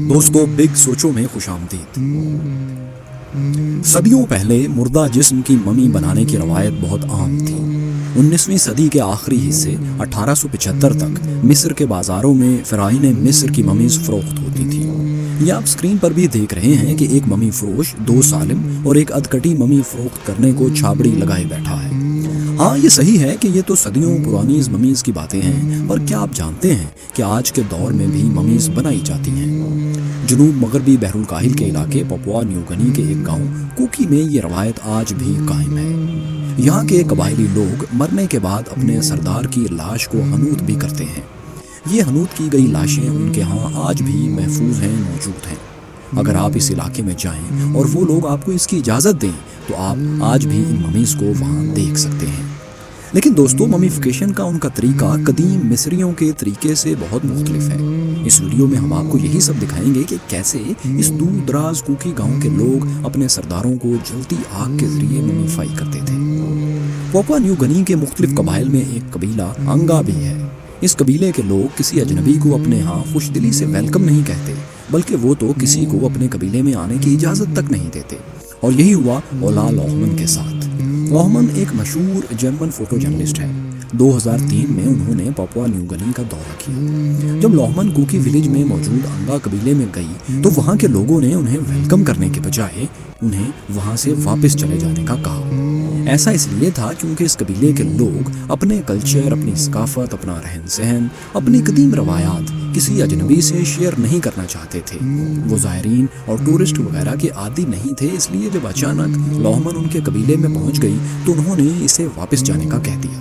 دوستو، بگ سوچوں میں خوش آمدید۔ صدیوں پہلے مردہ جسم کی ممی بنانے کی روایت بہت عام تھی۔ 19ویں صدی کے آخری حصے 1875 تک مصر کے بازاروں میں فرعون مصر کی ممیز فروخت ہوتی تھی۔ یہ آپ اسکرین پر بھی دیکھ رہے ہیں کہ ایک ممی فروش 2 سالم اور ایک ادکٹی ممی فروخت کرنے کو چھابڑی لگائے بیٹھا ہے۔ ہاں، یہ صحیح ہے کہ یہ تو صدیوں پرانی ممیز کی باتیں ہیں، پر کیا آپ جانتے ہیں کہ آج کے دور میں بھی ممیز بنائی جاتی ہیں؟ جنوب مغربی بحر الکاہل کے علاقے پپوا نیو گنی کے ایک گاؤں کوکی میں یہ روایت آج بھی قائم ہے۔ یہاں کے قبائلی لوگ مرنے کے بعد اپنے سردار کی لاش کو حنوط بھی کرتے ہیں۔ یہ حنوط کی گئی لاشیں ان کے ہاں آج بھی محفوظ ہیں، موجود ہیں۔ اگر آپ اس علاقے میں جائیں اور وہ لوگ آپ کو اس کی اجازت دیں تو آپ آج بھی ان ممیز کو وہاں دیکھ سکتے ہیں۔ لیکن دوستو، ممیفیکیشن کا ان کا طریقہ قدیم مصریوں کے طریقے سے بہت مختلف ہے۔ اس ویڈیو میں ہم آپ کو یہی سب دکھائیں گے کہ کیسے اس دور دراز کوکی گاؤں کے لوگ اپنے سرداروں کو جلتی آگ کے ذریعے ممیفائی کرتے تھے۔ پپوا نیو گنی کے مختلف قبائل میں ایک قبیلہ انگا بھی ہے۔ اس قبیلے کے لوگ کسی اجنبی کو اپنے ہاں خوش دلی سے ویلکم نہیں کہتے، بلکہ وہ تو کسی کو اپنے قبیلے میں آنے کی اجازت تک نہیں دیتے۔ اور یہی ہوا اولا لوہمن کے ساتھ۔ لوہمن ایک مشہور جرمن فوٹو جرنلسٹ ہے۔ 2003 میں انہوں نے پپوا نیو گنی کا دورہ کیا۔ جب لوہمن کوکی ولیج میں موجود انگا قبیلے میں گئی تو وہاں کے لوگوں نے انہیں ویلکم کرنے کے بجائے انہیں وہاں سے واپس چلے جانے کا کہا۔ ایسا اس لیے تھا کیونکہ اس قبیلے کے لوگ اپنے کلچر، اپنی ثقافت، اپنا رہن سہن، اپنی قدیم روایات کسی اجنبی سے شیئر نہیں کرنا چاہتے تھے۔ وہ زائرین اور ٹورسٹ وغیرہ کے عادی نہیں تھے، اس لیے جب اچانک لوہمن ان کے قبیلے میں پہنچ گئی تو انہوں نے اسے واپس جانے کا کہہ دیا۔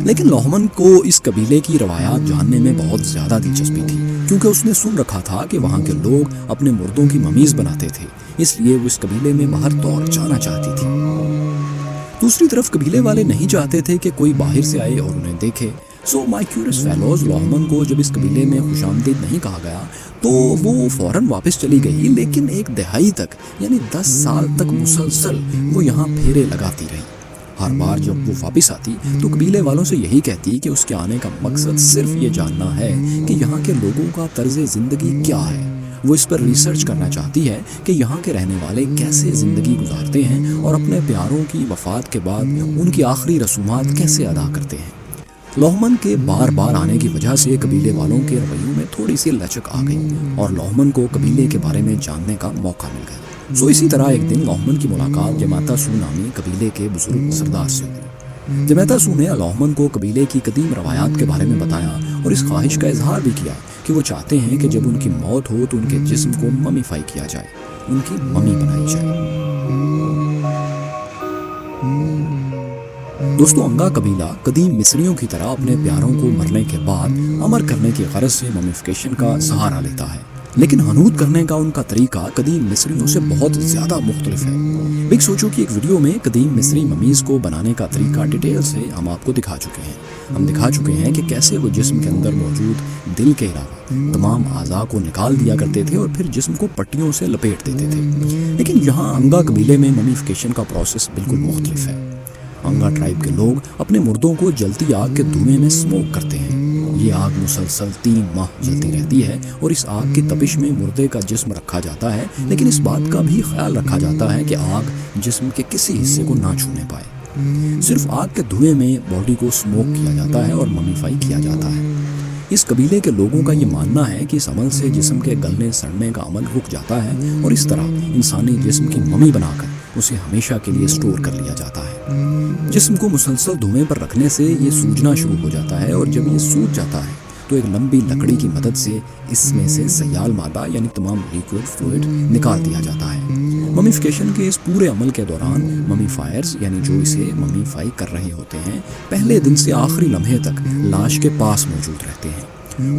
لیکن لوہمن کو اس قبیلے کی روایات جاننے میں بہت زیادہ دلچسپی تھی، کیونکہ اس نے سن رکھا تھا کہ وہاں کے لوگ اپنے مردوں کی ممیز بناتے تھے، اس لیے وہ اس قبیلے میں بہر طور جانا چاہتی تھی۔ دوسری طرف قبیلے والے نہیں چاہتے تھے کہ کوئی باہر سے آئے اور انہیں دیکھے۔ سو مائی کیورس فیلوز، لوہمن کو جب اس قبیلے میں خوش آمدید نہیں کہا گیا تو وہ فوراً واپس چلی گئی، لیکن 1 دہائی تک یعنی 10 سال تک مسلسل وہ یہاں پھیرے لگاتی رہی۔ ہر بار جب وہ واپس آتی تو قبیلے والوں سے یہی کہتی کہ اس کے آنے کا مقصد صرف یہ جاننا ہے کہ یہاں کے لوگوں کا طرز زندگی کیا ہے۔ وہ اس پر ریسرچ کرنا چاہتی ہے کہ یہاں کے رہنے والے کیسے زندگی گزارتے ہیں اور اپنے پیاروں کی وفات کے بعد ان کی آخری رسومات کیسے ادا کرتے ہیں۔ لوہمن کے بار بار آنے کی وجہ سے قبیلے والوں کے رویوں میں تھوڑی سی لچک آ گئی اور لوہمن کو قبیلے کے بارے میں جاننے کا موقع مل گیا۔ اسی طرح ایک دن لوہمن کی ملاقات جمیتا سو نامی قبیلے کے بزرگ سردار سے ہوئی۔ جمیتا سو نے لوہمن کو قبیلے کی قدیم روایات کے بارے میں بتایا اور اس خواہش کا اظہار بھی کیا کہ وہ چاہتے ہیں کہ جب ان کی موت ہو تو ان کے جسم کو ممیفائی کیا جائے، ان کی ممی بنائی جائے۔ دوستو، انگا قبیلہ قدیم مصریوں کی طرح اپنے پیاروں کو مرنے کے بعد امر کرنے کی غرض سے ممیفیکیشن کا سہارا لیتا ہے، لیکن حنوط کرنے کا ان کا طریقہ قدیم مصریوں سے بہت زیادہ مختلف ہے۔ بگ سوچو کی ایک ویڈیو میں قدیم مصری ممیز کو بنانے کا طریقہ ڈیٹیل سے ہم آپ کو دکھا چکے ہیں۔ ہم دکھا چکے ہیں کہ کیسے وہ جسم کے اندر موجود دل کے علاوہ تمام اعضاء کو نکال دیا کرتے تھے اور پھر جسم کو پٹیوں سے لپیٹ دیتے تھے۔ لیکن یہاں انگا قبیلے میں ممیفیکیشن کا پروسیس بالکل مختلف ہے۔ انگا ٹرائب کے لوگ اپنے مردوں کو جلتی آگ کے دھوئیں میں اسموک کرتے ہیں۔ یہ آگ مسلسل 3 ماہ جلتی رہتی ہے اور اس آگ کی تپش میں مردے کا جسم رکھا جاتا ہے، لیکن اس بات کا بھی خیال رکھا جاتا ہے کہ آگ جسم کے کسی حصے کو نہ چھونے پائے۔ صرف آگ کے دھوئیں میں باڈی کو اسموک کیا جاتا ہے اور ممیفائی کیا جاتا ہے۔ اس قبیلے کے لوگوں کا یہ ماننا ہے کہ اس عمل سے جسم کے گلنے سڑنے کا عمل رک جاتا ہے اور اس طرح انسانی جسم کی ممی بنا کر اسے ہمیشہ کے لیے سٹور کر لیا جاتا ہے۔ جسم کو مسلسل دھوئیں پر رکھنے سے یہ سوجنا شروع ہو جاتا ہے اور جب یہ سوج جاتا ہے تو ایک لمبی لکڑی کی مدد سے اس میں سے سیال مادہ یعنی تمام لیکوڈ فلوئڈ نکال دیا جاتا ہے۔ ممیفیکیشن کے اس پورے عمل کے دوران ممیفائرز یعنی جو اسے ممیفائی کر رہے ہوتے ہیں پہلے دن سے آخری لمحے تک لاش کے پاس موجود رہتے ہیں۔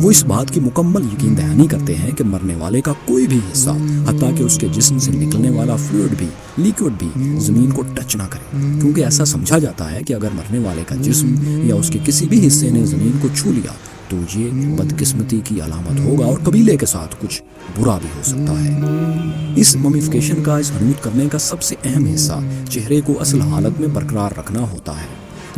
وہ اس بات کی مکمل یقین دہانی کرتے ہیں کہ مرنے والے کا کوئی بھی حصہ حتیٰ کہ اس کے جسم سے نکلنے والا فلوئڈ بھی لیکوڈ بھی زمین کو ٹچ نہ کرے، کیونکہ ایسا سمجھا جاتا ہے کہ اگر مرنے والے کا جسم یا اس کے کسی بھی حصے نے زمین کو چھو لیا तो ये बदकिस्मती की अलामत होगा और कबीले के साथ कुछ बुरा भी हो सकता है। इस ममीफिकेशन का, इस हनूत करने का सबसे अहम हिस्सा चेहरे को असल हालत में बरकरार रखना होता है।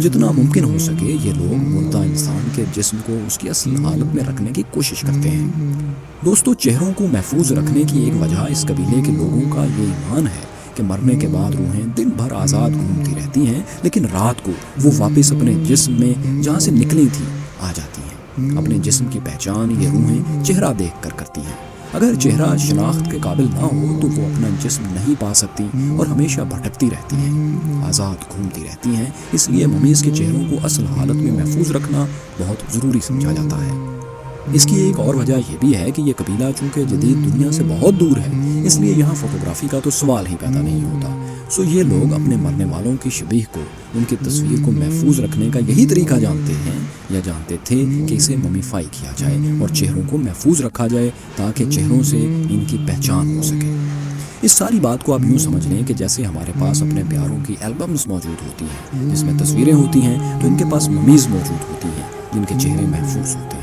जितना मुमकिन हो सके ये लोग मुर्दा इंसान के जिस्म को उसकी असल हालत में रखने की कोशिश करते हैं। दोस्तों, चेहरों को महफूज रखने की एक वजह इस कबीले के लोगों का ये ईमान है कि मरने के बाद रूहें दिन भर आज़ाद घूमती रहती हैं, लेकिन रात को वो वापस अपने जिस्म में जहाँ से निकली थी आ जाती हैं। अपने जिस्म की पहचान ये रूहें चेहरा देख कर करती हैं। अगर चेहरा शनाख्त के काबिल ना हो तो वो अपना जिस्म नहीं पा सकती और हमेशा भटकती रहती हैं, आज़ाद घूमती रहती हैं। इसलिए ममीज़ के चेहरों को असल हालत में महफूज रखना बहुत ज़रूरी समझा जाता है। इसकी एक और वजह यह भी है कि ये कबीला चूँकि जदीद दुनिया से बहुत दूर है, इसलिए यहाँ फोटोग्राफी का तो सवाल ही पैदा नहीं होता। सो ये लोग अपने मरने वालों की शबीह को, उनकी तस्वीर को महफूज रखने का यही तरीका जानते हैं या जानते थे कि इसे ममीफाई किया जाए और चेहरों को महफूज रखा जाए ताकि चेहरों से इनकी पहचान हो सके। इस सारी बात को आप यूँ समझ लें कि जैसे हमारे पास अपने प्यारों की एल्बम्स मौजूद होती हैं जिसमें तस्वीरें होती हैं, तो इनके पास ममीज़ मौजूद होती हैं जिनके चेहरे महफूज होते हैं।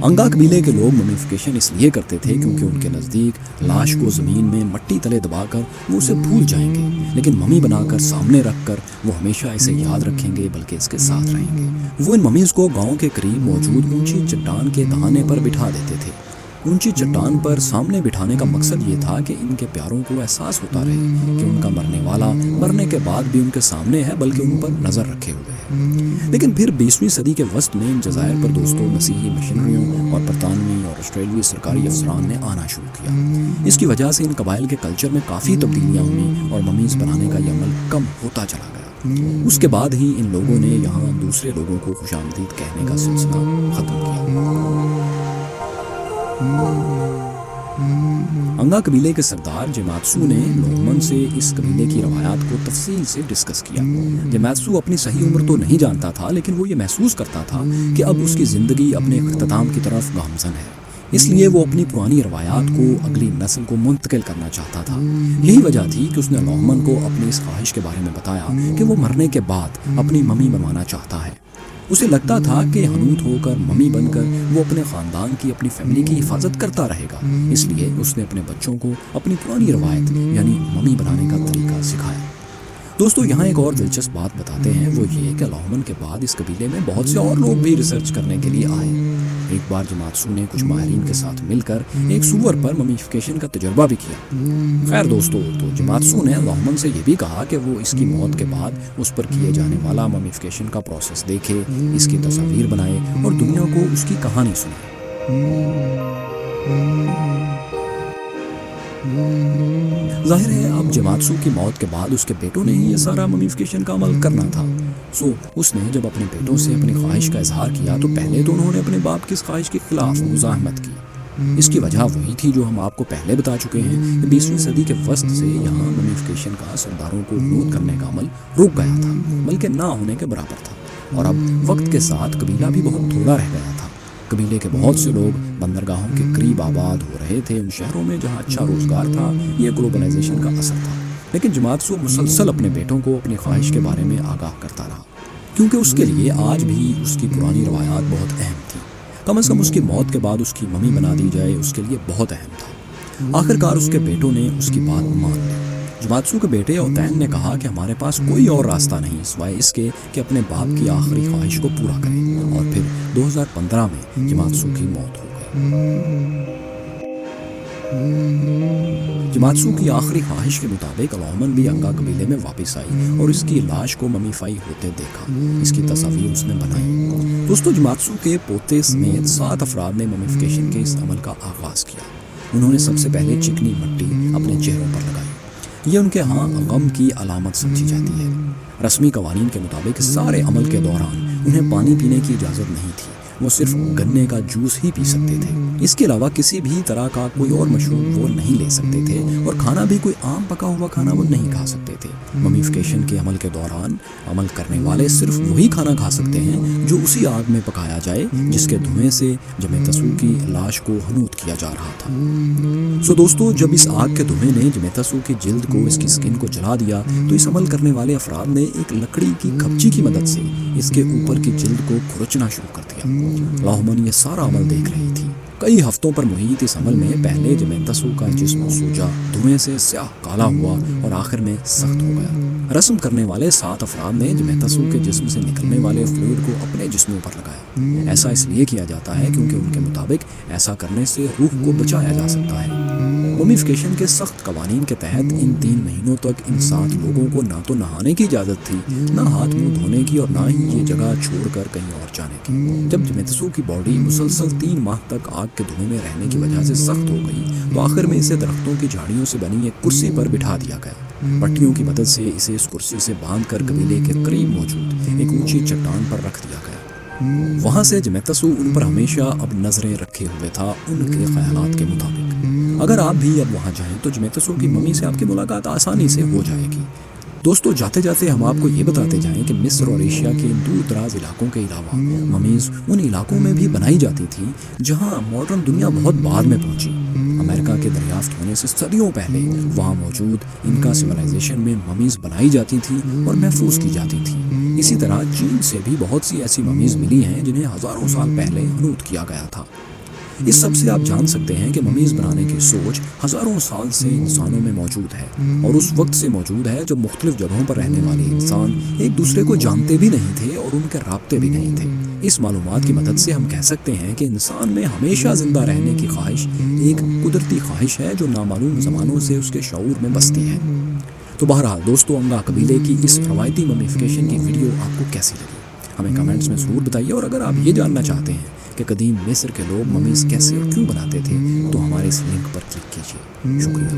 अंगा कबीले के लोग ममीफिकेशन इसलिए करते थे क्योंकि उनके नज़दीक लाश को ज़मीन में मट्टी तले दबाकर वो उसे भूल जाएंगे, लेकिन ममी बनाकर सामने रखकर वो हमेशा इसे याद रखेंगे, बल्कि इसके साथ रहेंगे। वो इन ममीज़ को गांव के करीब मौजूद ऊंची चट्टान के दहाने पर बिठा देते थे। ऊंची चट्टान पर सामने बिठाने का मकसद ये था कि इनके प्यारों को एहसास होता रहे कि उनका मरने वाला मरने के बाद भी उनके सामने है, बल्कि उन पर नज़र रखे हुए है। लेकिन फिर 20वीं सदी के वस्त में इन जज़ायर पर दोस्तों मसीही मिशनरियों और बरतानवी और ऑस्ट्रेलियाई सरकारी अफसरान ने आना शुरू किया। इसकी वजह से इन कबाइल के कल्चर में काफ़ी तब्दीलियाँ हुई और ममीज़ बनाने का ये अमल कम होता चला गया। उसके बाद ही इन लोगों ने यहाँ दूसरे लोगों को खुशामदीद कहने का सिलसिला ख़त्म किया। अंगा कबीले के सरदार जेमात्सू ने लोहमन से इस कबीले की रवायात को तफसील से डिस्कस किया। जेमात्सू अपनी सही उम्र तो नहीं जानता था, लेकिन वो ये महसूस करता था कि अब उसकी ज़िंदगी अपने इख्तिताम की तरफ गामज़न है। इसलिए वो अपनी पुरानी रवायात को अगली नस्ल को मुंतकिल करना चाहता था। यही वजह थी कि उसने लोहमन को अपनी इस ख्वाहिश के बारे में बताया कि वो मरने के बाद अपनी मम्मी बनवाना चाहता है। उसे लगता था कि हनूत होकर मम्मी बनकर वो अपने ख़ानदान की, अपनी फैमिली की हिफाजत करता रहेगा। इसलिए उसने अपने बच्चों को अपनी पुरानी रवायत यानी मम्मी बनाने का तरीका सिखाया। दोस्तों, यहाँ एक और दिलचस्प बात बताते हैं, वो ये कि लोहमन के बाद इस कबीले में बहुत से और लोग भी रिसर्च करने के लिए आए। एक बार जेमात्सू ने कुछ माहिरीन के साथ मिलकर एक सूअर पर ममीफिकेशन का तजुर्बा भी किया। खैर दोस्तों, तो जेमात्सू ने लोहमन से ये भी कहा कि वो इसकी मौत के बाद उस पर किए जाने वाला ममीफिकेशन का प्रोसेस देखे, इसकी तस्वीर बनाए और दुनिया को उसकी कहानी सुनाए। जाहिर है अब जेमात्सू की मौत के बाद उसके बेटों ने ही ये सारा ममीफिकेशन का अमल करना था। सो उसने जब अपने बेटों से अपनी ख्वाहिश का इजहार किया तो पहले तो उन्होंने अपने बाप की इस ख्वाहिश के खिलाफ मुज़ाहमत की। इसकी वजह वही थी जो हम आपको पहले बता चुके हैं कि 20वीं सदी के वस्त से यहाँ ममीफिकेशन का सरदारों को हनूत करने का अमल रुक गया था, बल्कि ना होने के बराबर था। और अब वक्त के साथ कबीला भी बहुत थोड़ा रह गया था। कबीले के बहुत से लोग बंदरगाहों के करीब आबाद हो रहे थे, उन शहरों में जहाँ अच्छा रोज़गार था। ये ग्लोबलाइजेशन का असर था। लेकिन जेमात्सू मुसलसल अपने बेटों को अपनी ख्वाहिश के बारे में आगाह करता रहा, क्योंकि उसके लिए आज भी उसकी पुरानी रवायात बहुत अहम थी। कम से कम उसकी मौत के बाद उसकी मम्मी बना दी जाए, उसके लिए बहुत अहम था। आखिरकार उसके बेटों ने उसकी बात मान ली। जेमात्सू के बेटे ओतैन ने कहा कि hमारे पास कोई और रास्ता नहीं सिवाय इसके कि अपने बाप की आखिरी ख्वाहिश को पूरा करें। और फिर 2015 में जेमात्सू की मौत हो गई। जेमात्सू की आखिरी ख्वाहिश के मुताबिक लोहमन भी अंगा कबीले में वापस आई और इसकी लाश को ममीफाई होते देखा। इसकी तस्वीर उसने बनाई। दोस्तों, जेमात्सू के पोते समेत 7 अफराद ने ममीफिकेशन के इस अमल का आगाज़ किया। उन्होंने सबसे पहले चिकनी मिट्टी अपने चेहरों पर लगाई। ये उनके यहाँ गम की अलामत समझी जाती है। रस्मी कवानीन के मुताबिक सारे अमल के दौरान उन्हें पानी पीने की इजाज़त नहीं थी वो सिर्फ गन्ने का जूस ही पी सकते थे। इसके अलावा किसी भी तरह का कोई और मशरूब वो नहीं ले सकते थे और खाना भी कोई आम पका हुआ खाना वो नहीं खा सकते थे। ममीफिकेशन के अमल के दौरान अमल करने वाले सिर्फ वही खाना खा सकते हैं जो उसी आग में पकाया जाए जिसके धुएं से जमेतसू की लाश को हनूत किया जा रहा था। सो दोस्तों, जब इस आग के धुएं ने जमेतसू की जिल्द को, इसकी स्किन को जला दिया तो इस अमल करने वाले अफराद ने एक लकड़ी की खपची की मदद से इसके ऊपर की जिल्द को खुरचना शुरू कर दिया। लाहमन ये सारा अमल देख रही थी। कई हफ्तों पर मुहित इस अमल में पहले जमेतसू का जिस्म सूजा, धुएं से स्याह काला हुआ और आखिर में सख्त हो गया। रस्म करने वाले 7 अफराद ने जमेतसू के जिस्म से निकलने वाले फ्लूइड को अपने जिस्मों पर लगाया। ऐसा इसलिए किया जाता है क्योंकि उनके मुताबिक ऐसा करने से रूह को बचाया जा सकता है। ममीफिकेशन के सख्त कवानीन के तहत इन 3 महीनों तक इन 7 लोगों को ना तो नहाने की इजाज़त थी, ना हाथ मुंह धोने की और ना ही ये जगह छोड़कर कहीं और जाने की। जब जमेतसू की बॉडी मुसलसल 3 माह तक आग के धुएं में रहने की वजह से सख्त हो गई तो आखिर में इसे दरख्तों की झाड़ियों से बनी एक कुर्सी पर बिठा दिया गया। पट्टियों की मदद से इसे इस कुर्सी से बांधकर कबीले के करीब मौजूद एक ऊंची चट्टान पर रख दिया गया। वहां से जमेतसू उन पर हमेशा अब नजरें रखे हुए था, उनके ख्यालात के मुताबिक। अगर आप भी अब वहां जाएं तो जमेतसू की मम्मी से आपकी मुलाकात आसानी से हो जाएगी। दोस्तों, जाते जाते हम आपको ये बताते जाएं कि मिस्र और एशिया के दूर दराज इलाकों के अलावा ममीज़ उन इलाकों में भी बनाई जाती थी जहां मॉडर्न दुनिया बहुत बाद में पहुंची। अमेरिका के दरियाफ्त होने से सदियों पहले वहां मौजूद इनका सिविलाइजेशन में ममीज़ बनाई जाती थी और महफूज की जाती थी। इसी तरह चीन से भी बहुत सी ऐसी ममीज़ मिली हैं जिन्हें हज़ारों साल पहले हनूत किया गया था। इस सब से आप जान सकते हैं कि ममीज़ बनाने की सोच हज़ारों साल से इंसानों में मौजूद है और उस वक्त से मौजूद है जब मुख्तलिफ जगहों पर रहने वाले इंसान एक दूसरे को जानते भी नहीं थे और उनके राब्ते भी नहीं थे। इस मालूमात की मदद से हम कह सकते हैं कि इंसान में हमेशा ज़िंदा रहने की ख्वाहिश एक कुदरती ख्वाहिश है जो नामालूम ज़मानों से उसके शऊर में बसती है। तो बहरहाल दोस्तों, अंगा कबीले की इस रवायती ममीफिकेशन की वीडियो आपको कैसी लगी हमें कमेंट्स में ज़रूर बताइए। और अगर आप ये जानना चाहते हैं कि कदीम मिस्र के लोग ममीज़ कैसे और क्यों बनाते थे तो हमारे इस लिंक पर क्लिक कीजिए। शुक्रिया।